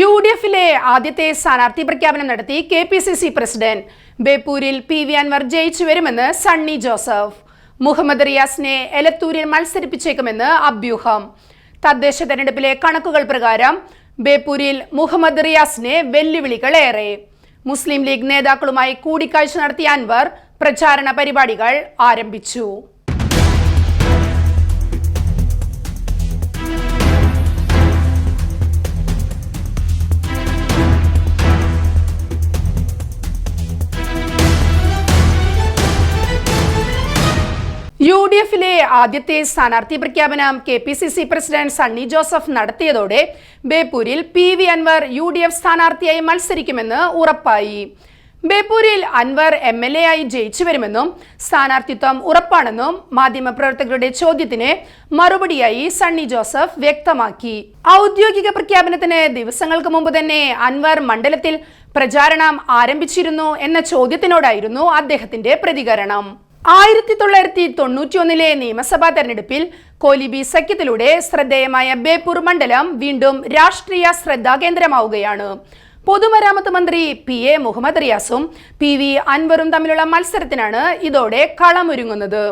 യുഡിഎഫിലെ ആദ്യത്തെ സ്ഥാനാർത്ഥി പ്രഖ്യാപനം നടത്തി കെപിസിസി പ്രസിഡന്റ്. ബേപ്പൂരിൽ PV അൻവർ ജയിച്ചു വരുമെന്ന് സണ്ണി ജോസഫ്. മുഹമ്മദ് റിയാസിനെ എലത്തൂരിൽ മത്സരിപ്പിച്ചേക്കുമെന്ന് അഭ്യൂഹം. തദ്ദേശ തെരഞ്ഞെടുപ്പിലെ കണക്കുകൾ പ്രകാരം ബേപ്പൂരിൽ മുഹമ്മദ് റിയാസിനെ വെല്ലുവിളികളേറെ. മുസ്ലിം ലീഗ് നേതാക്കളുമായി കൂടിക്കാഴ്ച നടത്തിയ അൻവർ പ്രചാരണ പരിപാടികൾ ആരംഭിച്ചു. യുഡിഎഫിലെ ആദ്യത്തെ സ്ഥാനാർത്ഥി പ്രഖ്യാപനം കെപിസിസി പ്രസിഡന്റ് സണ്ണി ജോസഫ് നടത്തിയതോടെ ബേപ്പൂരിൽ PV അൻവർ UDF സ്ഥാനാർത്ഥിയായി മത്സരിക്കുമെന്ന് ഉറപ്പായി. ബേപ്പൂരിൽ അൻവർ MLA ആയി ജയിച്ചു വരുമെന്നും സ്ഥാനാർത്ഥിത്വം ഉറപ്പാണെന്നും മാധ്യമപ്രവർത്തകരുടെ ചോദ്യത്തിന് മറുപടിയായി സണ്ണി ജോസഫ് വ്യക്തമാക്കി. ഔദ്യോഗിക പ്രഖ്യാപനത്തിന് ദിവസങ്ങൾക്ക് മുമ്പ് തന്നെ അൻവർ മണ്ഡലത്തിൽ പ്രചാരണം ആരംഭിച്ചിരുന്നു എന്ന ചോദ്യത്തിനോടായിരുന്നു അദ്ദേഹത്തിന്റെ പ്രതികരണം. 1991 നിയമസഭാ തെരഞ്ഞെടുപ്പിൽ കോലിബി സഖ്യത്തിലൂടെ ശ്രദ്ധേയമായ ബേപ്പൂർ മണ്ഡലം വീണ്ടും രാഷ്ട്രീയ ശ്രദ്ധാകേന്ദ്രമാവുകയാണ്. പൊതുമരാമത്ത് മന്ത്രി PA മുഹമ്മദ് റിയാസും PV അൻവറും തമ്മിലുള്ള മത്സരത്തിനാണ് ഇതോടെ കളമൊരുങ്ങുന്നത്.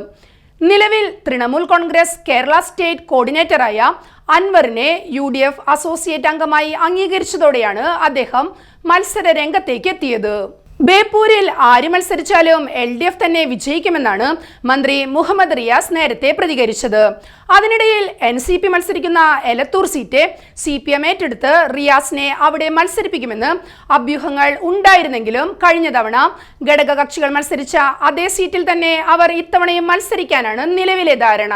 നിലവിൽ തൃണമൂൽ കോൺഗ്രസ് കേരള സ്റ്റേറ്റ് കോർഡിനേറ്ററായ അൻവറിനെ UDF അസോസിയേറ്റ് അംഗമായി അംഗീകരിച്ചതോടെയാണ് അദ്ദേഹം മത്സര രംഗത്തേക്ക് എത്തിയത്. ബേപ്പൂരിൽ ആര് മത്സരിച്ചാലും LDF തന്നെ വിജയിക്കുമെന്നാണ് മന്ത്രി മുഹമ്മദ് റിയാസ് നേരത്തെ പ്രതികരിച്ചത്. അതിനിടയിൽ NCP മത്സരിക്കുന്ന എലത്തൂർ സീറ്റ് CPM ഏറ്റെടുത്ത് റിയാസിനെ അവിടെ മത്സരിപ്പിക്കുമെന്ന് അഭ്യൂഹങ്ങൾ ഉണ്ടായിരുന്നെങ്കിലും കഴിഞ്ഞ തവണ ഘടകകക്ഷികൾ മത്സരിച്ച അതേ സീറ്റിൽ തന്നെ അവർ ഇത്തവണയും മത്സരിക്കാനാണ് നിലവിലെ ധാരണ.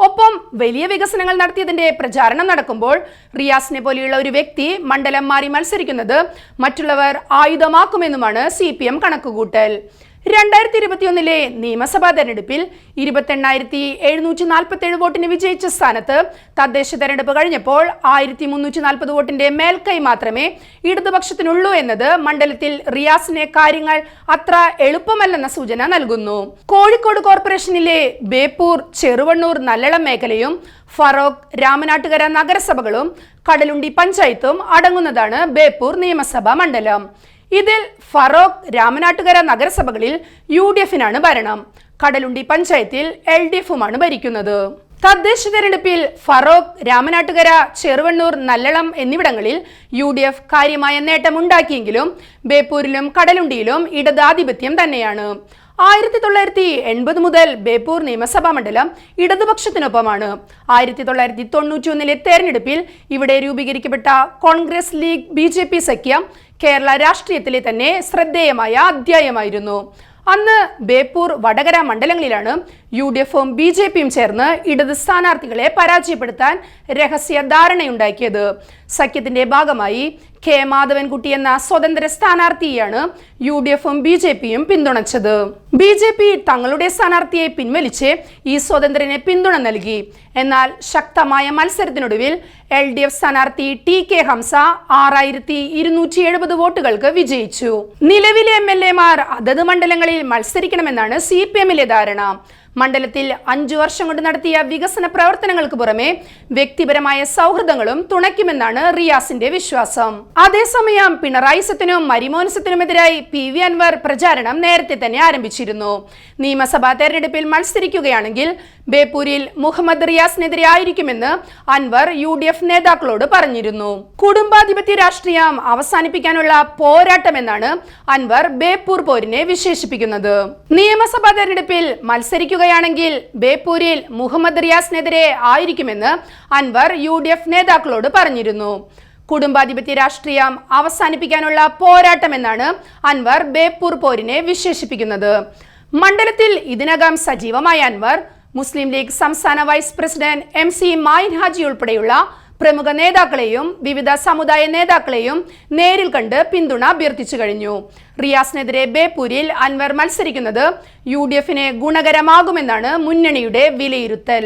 ഒപ്പം വലിയ വികസനങ്ങൾ നടത്തിയതിന്റെ പ്രചാരണം നടക്കുമ്പോൾ റിയാസിനെ പോലെയുള്ള ഒരു വ്യക്തി മണ്ഡലം മാറി മത്സരിക്കുന്നത് മറ്റുള്ളവർ ആയുധമാക്കുമെന്നുമാണ് CPM കണക്കുകൂട്ടൽ. 2021 നിയമസഭാ തെരഞ്ഞെടുപ്പിൽ 28,747 വോട്ടിന് വിജയിച്ച സ്ഥാനത്ത് തദ്ദേശ തെരഞ്ഞെടുപ്പ് കഴിഞ്ഞപ്പോൾ 1,340 വോട്ടിന്റെ മേൽക്കൈ മാത്രമേ ഇടതുപക്ഷത്തിനുള്ളൂ എന്നത് മണ്ഡലത്തിൽ റിയാസിനെ കാര്യങ്ങൾ അത്ര എളുപ്പമല്ലെന്ന സൂചന നൽകുന്നു. കോഴിക്കോട് കോർപ്പറേഷനിലെ ബേപ്പൂർ, ചെറുവണ്ണൂർ, നല്ലളം മേഖലയും ഫറോക്ക്, രാമനാട്ടുകര നഗരസഭകളും കടലുണ്ടി പഞ്ചായത്തും അടങ്ങുന്നതാണ് ബേപ്പൂർ നിയമസഭാ മണ്ഡലം. ഇതിൽ ഫറോക്ക്, രാമനാട്ടുകര നഗരസഭകളിൽ UDFിനാണ് ഭരണം. കടലുണ്ടി പഞ്ചായത്തിൽ LDFുമാണ് ഭരിക്കുന്നത്. തദ്ദേശ തെരഞ്ഞെടുപ്പിൽ ഫറോക്ക്, രാമനാട്ടുകര, ചെറുവണ്ണൂർ, നല്ലളം എന്നിവിടങ്ങളിൽ UDF കാര്യമായ നേട്ടമുണ്ടാക്കിയെങ്കിലും ബേപ്പൂരിലും കടലുണ്ടിയിലും ഇടതാധിപത്യം തന്നെയാണ്. 1980 മുതൽ ബേപ്പൂർ നിയമസഭാ മണ്ഡലം ഇടതുപക്ഷത്തിനൊപ്പമാണ്. 1991 തെരഞ്ഞെടുപ്പിൽ ഇവിടെ രൂപീകരിക്കപ്പെട്ട കോൺഗ്രസ് ലീഗ് BJP സഖ്യം കേരള രാഷ്ട്രീയത്തിലെ തന്നെ ശ്രദ്ധേയമായ അധ്യായമായിരുന്നു. അന്ന് ബേപ്പൂർ, വടകര മണ്ഡലങ്ങളിലാണ് UDFും BJPയും ചേർന്ന് ഇടത് സ്ഥാനാർത്ഥികളെ പരാജയപ്പെടുത്താൻ രഹസ്യ ധാരണയുണ്ടാക്കിയത്. സഖ്യത്തിന്റെ ഭാഗമായി K മാധവൻകുട്ടി എന്ന സ്വതന്ത്ര സ്ഥാനാർത്ഥിയെയാണ് UDFും BJPയും പിന്തുണച്ചത്. BJP തങ്ങളുടെ സ്ഥാനാർത്ഥിയെ പിൻവലിച്ച് ഈ സ്വതന്ത്രനെ പിന്തുണ നൽകി. എന്നാൽ ശക്തമായ മത്സരത്തിനൊടുവിൽ LDF സ്ഥാനാർത്ഥി TK ഹംസ 6,270 വോട്ടുകൾക്ക് വിജയിച്ചു. നിലവിലെ MLAമാർ അതത് മണ്ഡലങ്ങളിൽ മത്സരിക്കണമെന്നാണ് CPMലെ ധാരണ. മണ്ഡലത്തിൽ 5 വർഷം കൊണ്ട് നടത്തിയ വികസന പ്രവർത്തനങ്ങൾക്ക് പുറമെ വ്യക്തിപരമായ സൗഹൃദങ്ങളും തുണയ്ക്കുമെന്നാണ് റിയാസിന്റെ വിശ്വാസം. അതേസമയം പിണറായി സത്തിനും മരിമോൻസത്തിനുമെതിരായി PV അൻവർ പ്രചാരണം നേരത്തെ തന്നെ ആരംഭിച്ചിരുന്നു. നിയമസഭാ തെരഞ്ഞെടുപ്പിൽ മത്സരിക്കുകയാണെങ്കിൽ ബേപ്പൂരിൽ മുഹമ്മദ് റിയാസിനെതിരെ ആയിരിക്കുമെന്ന് അൻവർ UDF നേതാക്കളോട് പറഞ്ഞിരുന്നു. കുടുംബാധിപത്യ രാഷ്ട്രീയം അവസാനിപ്പിക്കാനുള്ള പോരാട്ടമെന്നാണ് അൻവർ ബേപ്പൂർ പോരിനെ വിശേഷിപ്പിക്കുന്നത്. നിയമസഭാ തെരഞ്ഞെടുപ്പിൽ മത്സരിക്കുകയാണെങ്കിൽ ബേപ്പൂരിൽ മുഹമ്മദ് റിയാസിനെതിരെ ആയിരിക്കുമെന്ന് അൻവർ UDF നേതാക്കളോട് പറഞ്ഞിരുന്നു. കുടുംബാധിപത്യ രാഷ്ട്രീയം അവസാനിപ്പിക്കാനുള്ള പോരാട്ടമെന്നാണ് അൻവർ ബേപ്പൂർ പോരിനെ വിശേഷിപ്പിക്കുന്നത്. മണ്ഡലത്തിൽ ഇതിനകം സജീവമായ അൻവർ മുസ്ലിം ലീഗ് സംസ്ഥാന vice president MC Mayin Haji ഉൾപ്പെടെയുള്ള പ്രമുഖ നേതാക്കളെയും വിവിധ സമുദായ നേതാക്കളെയും നേരിൽ കണ്ട് പിന്തുണ അഭ്യർത്ഥിച്ചു കഴിഞ്ഞു. റിയാസിനെതിരെ ബേപ്പൂരിൽ അൻവർ മത്സരിക്കുന്നത് UDFിന് ഗുണകരമാകുമെന്നാണ് മുന്നണിയുടെ വിലയിരുത്തൽ.